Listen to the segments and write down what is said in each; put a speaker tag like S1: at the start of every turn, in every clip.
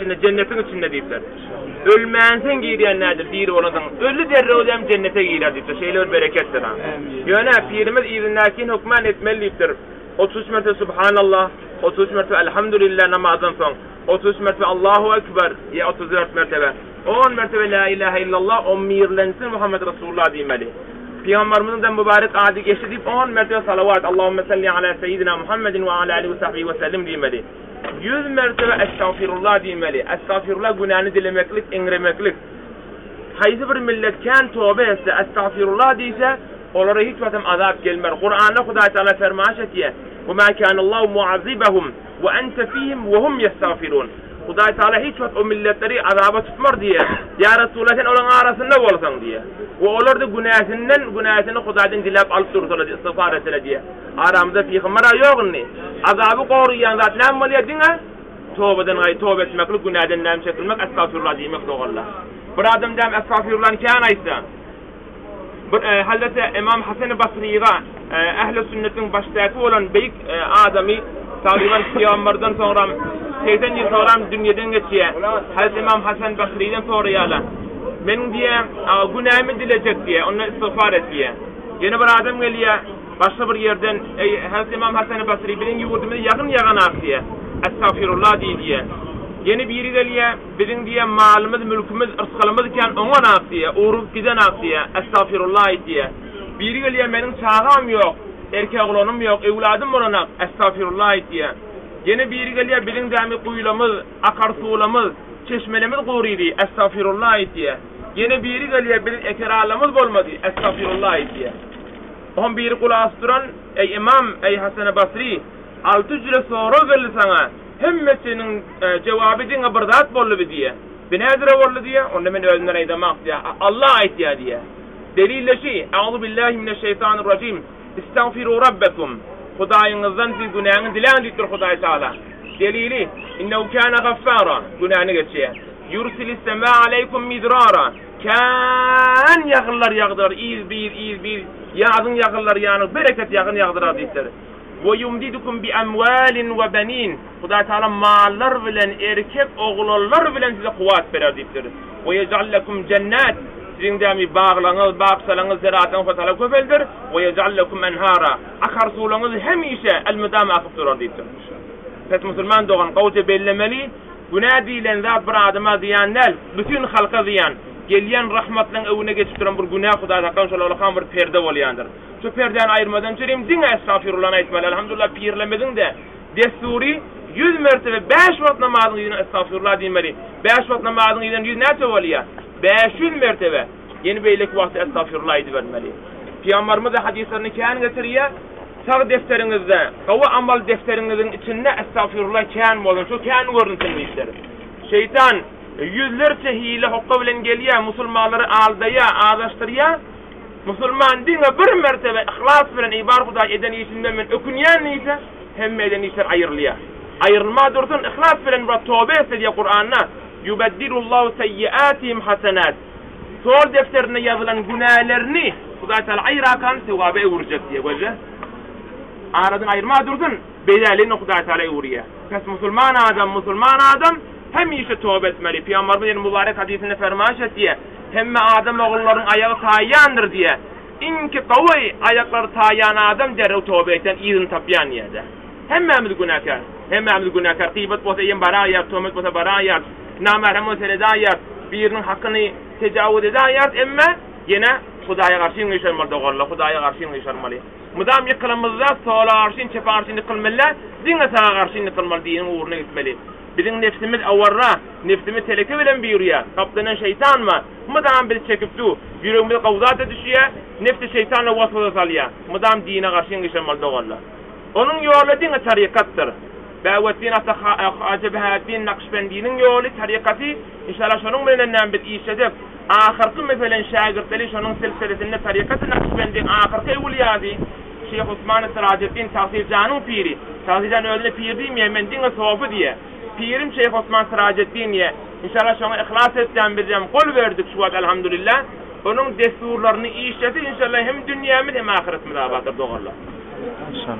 S1: içinde, cennetin içinde deyipler. Ölmeyensen giyiyenlerdir, diri oradan. Ölü derre olem cennete giyer deyipler. Şeyler berekettir ha. Yöne pirimiz izinlerken hükmen etmeli deyipler. 33 mertebe Subhanallah, 33 mertebe Elhamdülillah namazdan son, 33 mertebe Allahu Ekber, ya 34 mertebe. 10 mertebe La ilahe illallah, 10 mirlensin Muhammed Resulullah demeli. Peygamberimizden mübarek adi geçti deyip 10 mertebe salavat. Allahümme salli ala seyyidina Muhammedin ve ala alihi ve sahbihi ve sellem demeli. 100 mertebe estağfirullah demeli. Estağfirullah günahını dilemeklik, ingremeklik. Haydi bir milletken tövbe etse, estağfirullah deyse, onlara hiç vatam azap gelmer. Kur'an'da Huda Teala fermaş etiye. وَمَا كَانَ اللّٰهُ مُعَذِّبَهُمْ وَاَنْتَ ف۪يهِمْ وَهُمْ يَسْتَغْفِرُونَ. Huda Teala hiç vatam o milletleri azaba tutmar diye. Ya Resulullah sen onun arasında olsan diye. Ve onlar da günahını Huda'dan dilap alıp durdular diye, istiğfar ettiler diye. Aramızda peygamber yok ni. Azabı koruyan zat ne ameliye dine? Tövbe etmeklik, günahdan nem çekilmek, estağfirullah demek doğrular. Bir adam dem estağfirullah'ın kânaysa. Hazreti İmam Hasan-ı Basri'ga ehl-i sünnetin baştaki olan büyük adamı takriben Peygamberden sonra 80 yıl sonra dünyadan geçiyor. Hazreti İmam Hasan Basri'den soruyorlar. Ben diye günahımı dilecek diye, onunla istiğfar et diye. Yeni bir adam geliyor, başka bir yerden Hazreti İmam Hasan Basri benim yurdumda yakın ak diye. Estağfirullah diye. Yeni biri geliyor, bizim diye malımız, mülkümüz, ırzkılımız iken ona ak diye, uğrup giden ak diye. Estağfirullah diye. Biri geliyor, benim çağım yok, erkek olanım yok, evladım olanak. Estağfirullah diye. Yeni biri geliyor, bizim demi kuyulamız, akarsuğulamız, çeşmelerimiz kuruydu. Estağfirullah diye. Yeni biri geliyor, bizim ekeralamız olmadı. Estağfirullah diye. On biri kulağı duran, ey imam, ey Hasan-ı Basri, 6 cüle soru geldi sana. Hemmesinin cevabı dine bir zat bollu diye. Ben nedir bollu diye? Onu men özünden aydamak diye. Allah ait diye. Delilleşi, Euzu billahi mineşşeytanirracim. İstağfiru rabbekum. Hudayınızdan siz günahını dilen dittir Huday Teala. Delili, innehu kana gaffara. Günahını geçiyor. Yursilis sema aleykum midrara. Kan yağırlar yağdır. İz bir. Yağdın yağırlar yağını. Bereket yağın yağdırar dittir. وَيُمْدِدُكُمْ بِأَمْوَالٍ وَبَنِينَ. Huda Teala mallar bilen, erkek oğullar bilen size kuvvet verir deyiptir. وَيَجْعَلْ لَكُمْ جَنَّاتٍ. Sizin demi bağlanız, bağsalanız, ziraatınız fatala köpeldir. وَيَجْعَلْ لَكُمْ اَنْهَارًا. Akarsuğlanız hem işe el-müdame akıp durar deyiptir. Pes Müslüman doğan kavce bellemeli. Günah diyen zat bir adıma diyenler, bütün halka diyen, geliyen rahmetlen evine geçip duran bir günah Huda Teala şöyle bir perde olayandır. Şu perden ayırmadan çüreyim, dine estağfirullah'ına etmeli. Elhamdülillah pirlemedin de, desturi 100 mertebe 5 vakit namazın gidin estağfirullah demeli. 5 vakit namazın gidin 100 ne çevaliya? 500 mertebe. Yeni beylik vakti estağfirullah edivermeli. Peygamberimiz de hadislerini kâhin getiriyor. Sağ defterinizde, kavı amal defterinizin içinde estağfirullah kâhin olun. Şu kâhin görüntünü işleri. Şeytan yüzlerce hile hukka bilen geliyor, Müslümanları aldaya, ağdaştırıyor. Müslüman dine bir mertebe ihlas bilen ibar Huda eden işinden men ökünyen neyse hem eden işler ayrılıyor. Ayrılma dursun ihlas bilen ve tövbe etse diye Kur'an'na yubeddilullahu seyyiatihim hasenat. Sol defterine yazılan günahlarını Huda Teala ayırakan sevabı vuracak diye böyle. Aradan ayırma dursun bedelini Huda Teala vuruyor. Pes Müslüman adam hem işe tövbe etmeli. Peygamberimizin mübarek hadisinde fermaş etti. Hemme Adem oğulların ayağı tayyandır diye. İnki kavay ayakları tayyan adam derrev tövbe eten izin tapyan yerde. Hemmemiz günahkar. Gıybet olsa yen bara ayar, töhmet olsa bara ayar, namerhem olsa eda ayar, birinin hakkını tecavüz eda ayar, emme yine Hudaya karşı yıngışarmalı doğrular, Hudaya karşı yıngışarmalı. Müdam yıkılımızda sola karşı, çepe karşı yıkılmalı, dine sağa karşı yıkılmalı, dinin uğruna gitmeli. Bizim nefsimiz avarra, nefsimiz teleke bilen bir yürüyor. Kaptanan şeytan mı? Mıdam bir çekip du, yüreğimiz kavzata düşüyor, nefsi şeytanla vasfıza salıyor. Mıdam dine karşı yıngışarmalı doğrular. Onun yolu dine tarikattır. Bevettin Hacı Behaettin Nakşibendi'nin yolu tarikatı, inşallah şunun bilinenden bir iş edip, ahirki mesela şagirtleri şunun silsilesinde tarikatı Nakşibendi'nin ahirki evliyazı, Şeyh Osman-ı Siracettin Tahsilcan'ın piri. Tahsilcan ödüne pir değil mi? Hemen dine soğufu diye. Pirim Şeyh Osman Siracettin diye. İnşallah şuna ihlas ettiğim bir kol verdik şu an elhamdülillah. Onun desturlarını işletir inşallah hem dünyamız hem ahiretimiz abatır doğrular. İnşallah.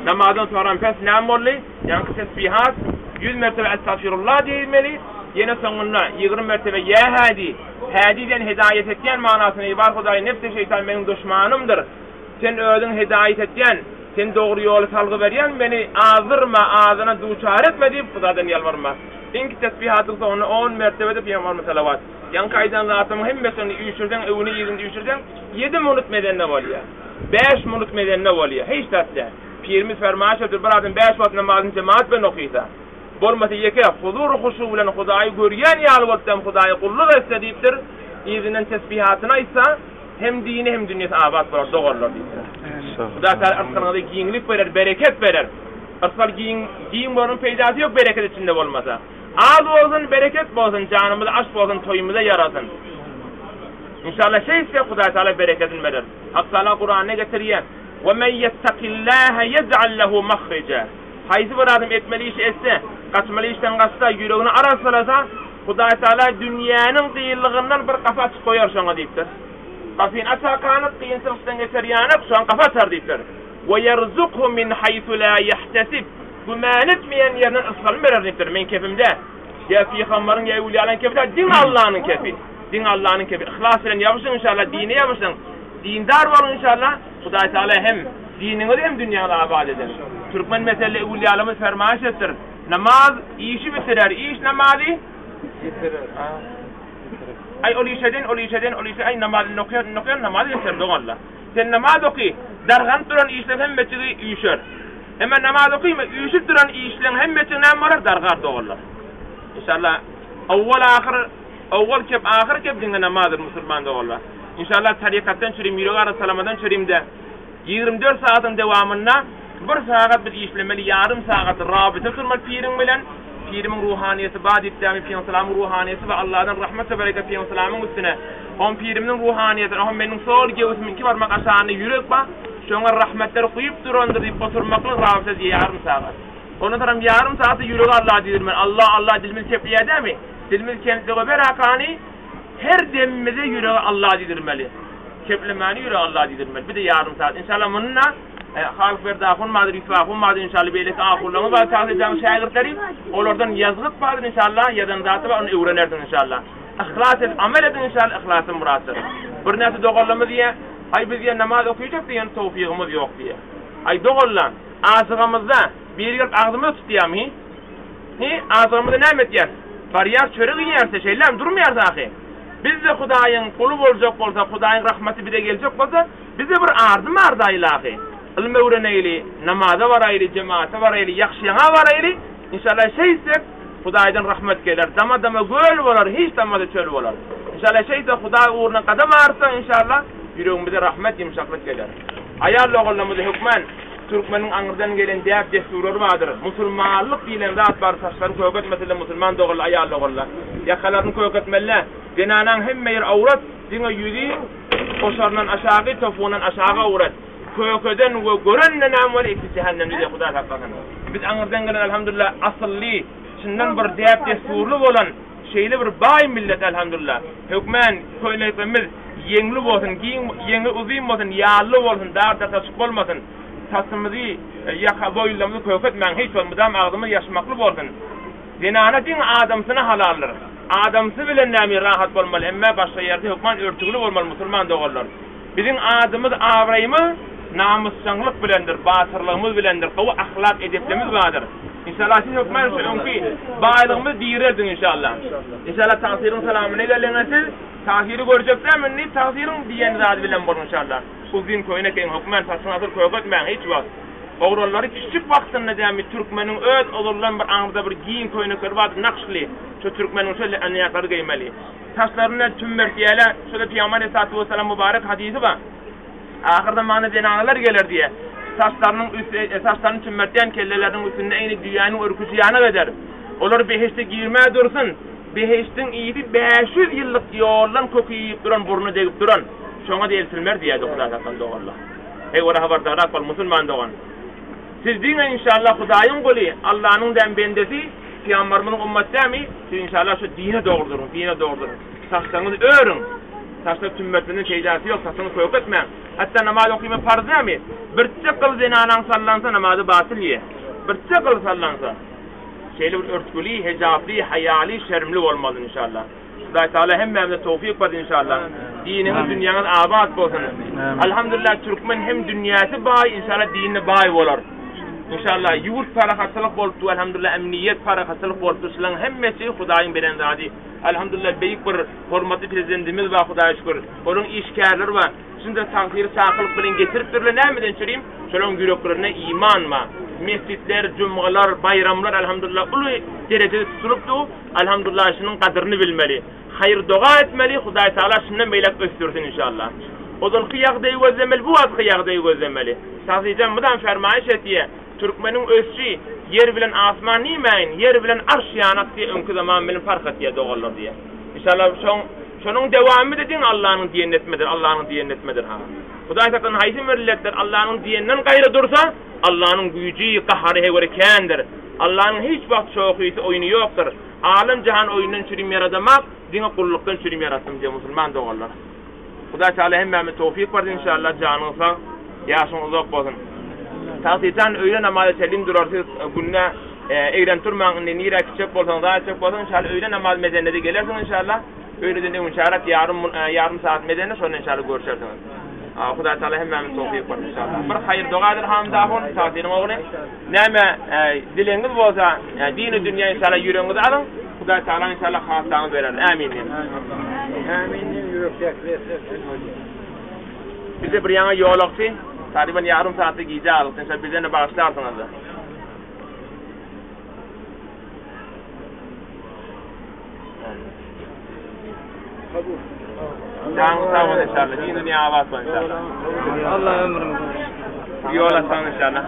S1: Namazdan sonra pes namorli, yani tesbihat, 100 mertebe estağfirullah deyilmeli, Yine sonuna 20 mertebe ya hadi. Hadiden hidayet etken manasını var Hudaý nefsi şeytan benim düşmanımdır. Sen özün hidayet etken, sen doğru yolu salgı berýän beni azırma, ağzına duçar etme diýip Hudaýdan yalvarma. İnki tesbihatı sonra 10 mertebede Peygamber salavat. Yan kaydan zatım hemmesini üýşürden, öwüni ýerinde üýşürden 7 minut medenne bolýar. 5 minut medenne bolýar. Hiç tatda. Pirimiz fermaş etdir, bir adam 5 wagt namazyny cemaat bilen okuysa. Bolmasa yeke huzur huşu bilen Hudaýy görýän ýalwatdan Hudaýy kulluk etse diýipdir. Ýerinden tesbihatyna ise hem dini hem dünyasy abad bolar, dogurlar diýipdir. Hudaý taala arkaňyzda giňlik berer, bereket berer. Arsal giň bolun peýdasy ýok bereket içinde bolmasa. Az bolsun, bereket bolsun, canymyzda aş bolsun, toýumyzda yarasyn. İnşallah şeyse Hudaý taala bereketini verir. Hak Taala Kur'an'da getirýär. Ve men yettaqillaha yec'al lehu mahraca. Hayzi bir adam etmeli iş etse, kaçmalı işten kaçsa, yüreğini aralasa, Hudaý Taala dünýäniň kıyınlığından bir kafa açıp koyar şoňa diýipdir. Kafin aça kanyp kıyınçylykdan geçerýänek şoň kafa açar diýipdir. Ve yerzukhu min haythu la yahtasib. Güman etmeýän ýerden ısgalyn berer diýipdir. Men kepimde ya Peygamberin ya uliýalaryň kepide din Allah'ın kepi. Din Allah'ın kepi. İhlas bilen ýaşaşyň inşallah, dini ýaşaşyň. Dindar bolun inşallah. Hudaý Taala hem dinini hem dünýäde abad eder. Türkmen mesele uliýalymyz fermaş etdir. Namaz işi bitirer. İş namazy bitirer. Ay olýşeden ay namaz nokyan namaz bitirer doňalla. Sen namaz oky, dargan turan işler hem meçigi üýşer. Hem namaz okuyma, üýşüp turan işler hem meçigi näme bolar dargar doňalla. İnşallah awwal kep ahir kep dinle namazdır musulman doňalla. İnşallah tarikatdan çürüm, ýüregi salamadan çürümde 24 saatyň dewamynda 1 saat bir işlemeli, yarım saat rabita turmak pirin bilen, pirimin ruhaniyeti, Badi-i Peygamber'in ruhaniyeti ve Allah'dan rahmet ve bereket Peygamber'in üstüne. On pirimin ruhaniyeti, on benim sol göğsümün ki varmak aşağını yürek ba, şoňa rahmetleri koyup durandır deyip oturmakla rabita diye yarım saat. Onu taram yarım saati yürek Allah didirmen. Allah dilimiz kepliye değil mi? Dilimiz kendisi berakani her demmede yürek Allah didirmeli. Keplemani yürek Allah didirmeli. Bir de yarım saat. İnşallah bununla halk verdafun madır, ifafun madır inşallah beyleki ahurlarını var tahsilcan şairleri. Onlardan yazgıt vardır inşallah. Yadan zatı var, onu öğrenerdin inşallah. İhlas et, amel edin inşallah, ihlasın murattır. Bir nesi doğallama diye, ay biz diye namaz okuyacak diye tevfikimiz yok diye. Ay doğallan, ağzımızda bir yer ağzımızda tutuyam hi? Ağzımızda ne met yer? Bariyar çörek yerse şeyler durmuyor dahi. Biz de Hudaýyň kulu boljak bolsa, Hudaýyň rahmeti bize geljek bolsa, bize bir ardy marda ilahi. Ilm öwreneyli, namaza barayly, cemaate barayly, ýakşyňa barayly. İnşallah şeyse Hudaýdan rahmet geler. Dama göl bolar, hiç damada çöl bolar. İnşallah şeyse Hudaý uğruna kadam arsa inşallah yüreğimizde rahmet, ýumşaklyk geler. Ayal oğullarymyzy hükmen Türkmeniň aňyrdan gelen diýip desturlary bardyr. Musulmanlyk diýilen zat bar, saçlary köýetmesle musulman dogul ayal oğullar. Ýakalaryny köýetmelle, denanaň hemme ýer awrat, diňe ýüzi oşardan aşağı, topuğundan aşağı awrat. Köýeden we görenne näme bol iki cehennem diýip Hudaý hakykatan. Biz aňyrdan gelen elhamdülillah asly şundan bir diýip desturly bolan şeýle bir baý millet elhamdülillah. Hükmen köýletimiz yeňli bolsun, yeňi uzun bolsun, ýarly bolsun, darda taşyp bolmasyn. Tasymyzy ýaka boýlamyzy köýetmän hiç bolmadan agdymyz ýaşmakly bolsun. Denanatyň adamsyna halallyr. Adamsy bilen näme rahat bolmaly, emma başga ýerde hükmen örtügli bolmaly musulman dogullar. Bizim adımız avraymy namusçanlyk bilendir, batyrlygymyz bilendir, gowy ahlak edeplimiz vardır. İnşallah siz hükmen şonki baýlygymyz diýerdiň inşallah. İnşallah tahsirin salamyny gelleňiz, tahsiri görjekdämini, tahsirin diýen zat bilen bolun inşallah. Bugün köýnek en hükmen tasnatyr köýetmän hiç wagt. Oğrulları küçük wagtynda dämi Türkmeniň öz olurlan bir aňyrda bir giyin köýnekler bar, nakşly. Şu Türkmeniň şöyle anýaklary geýmeli. Taşlaryna tümmert ýaly, şöyle Peygamber sallallahu aleyhi ve sellem mübarek hadisi var. Ahirde many denalar gelir diye. Saçlaryny tümmertden kelleleriniň üstünde eýni dünýäniň örküsü ýanyp eder. Olar beheşte girmä dursun. Beheştiň ýygy 500 ýyllyk ýoldan köküýüp duran, burnu degip duran. Şoňa diýilsilmer diýdi Hudaý haqqan dogalla. Ey wara habardar bol musulman dogan. Siz diňe inşallah Hudaýyň goly, Allahyň dem bendesi, Peygamberimiň ummatdämi, siz inşallah şu dine dogurdurun, Saçlaryňyzy öýrün. Saçlar tümmertinin peýdasy ýok, saçlaryňy köýetmän. Hatda namaz okyma farzymy? Bir çykıl zinanaň sallansa namazy batyl ýe. Bir çykıl sallansa. şeyle örtgülü, hecaplı, hayali, şermli olmalı inşallah. Allah Teala hemmemde tevfik versin inşallah. Dininiz, dünyanız abad olsun. Elhamdülillah Türkmen hem dünyası bay, inşallah dinine bay olur. İnşallah yurt parakatçılık boltu, elhamdülillah emniyet parakatçılık boltu, şulan hemmesi Hudaýyň berendigi. Elhamdülillah beýik bir hormatly prezidentimiz we Hudaýa şükür. Onun işgärleri we şunda takdir saqlyk bilen getirip durlar nämeden çüreyim? Şolan yüreklerine iman ma. Mescitler, cumgalar, bayramlar elhamdülillah ulu derecede tutulupdy. Elhamdülillah şunun kadryny bilmeli. Hayır dua etmeli, Hudaý Taala şundan beýlek göstersin inşallah. Ozal kıyaqday gözlemeli, bu az kıyaqday gözlemeli. Sazıcan mudan fermayiş etiye. Türkmenin özçi, yer bilen asman nimeyin, yer bilen arş yanak diye önkü zaman bilen fark etiye doğallar diye. İnşallah şunun devamı dedin Allah'ın diyen etmedir, Allah'ın diyen etmedir ha. Hudaý Taala haysi milletler Allah'ın diyenden gayrı dursa, Allah'ın gücü, kaharı heverekendir. Allah'ın hiç vakt şoğuysa oyunu yoktur. Alem cihan oyunun çürüm yaradamak, dine kulluktan çürüm yarattım diye Müslüman doğallar. Hudaý Taala hemmeme tevfik versin inşallah canınıza, yaşın uzak bolsun. Tağtitan öyle namazı selim durarsız günne eğren turmağın nira küçük bolsan daha çok bolsan inşallah öyle namaz medenede gelersin inşallah. Öyle de inşallah yarım saat medene sonra inşallah görüşersiniz. Hudaý Taala hemmeme tevfik versin inşallah. Bir hayır duadır hamdahon tağtirin oğlu. Näme diliniz bolsa dini dünya inşallah yüreğinizi alın. Hudaý Taala inşallah hastaňyzy berer. Amin.
S2: Amin.
S1: Bize bir yana yoğlaktı. Takriben yarım saatlik iyice aldık. İnşallah bize ne bağışlarsınız da. Canınız sağ olun inşallah. Din dünya avaz var inşallah.
S2: Allah ömrünü
S1: Yol açsın inşallah.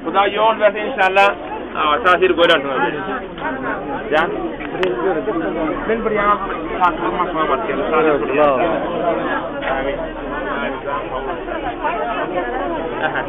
S1: Huda yol versin inşallah. Tasir görürsünüz. Can? Ben bir yana takılmak var. Amin. Aha.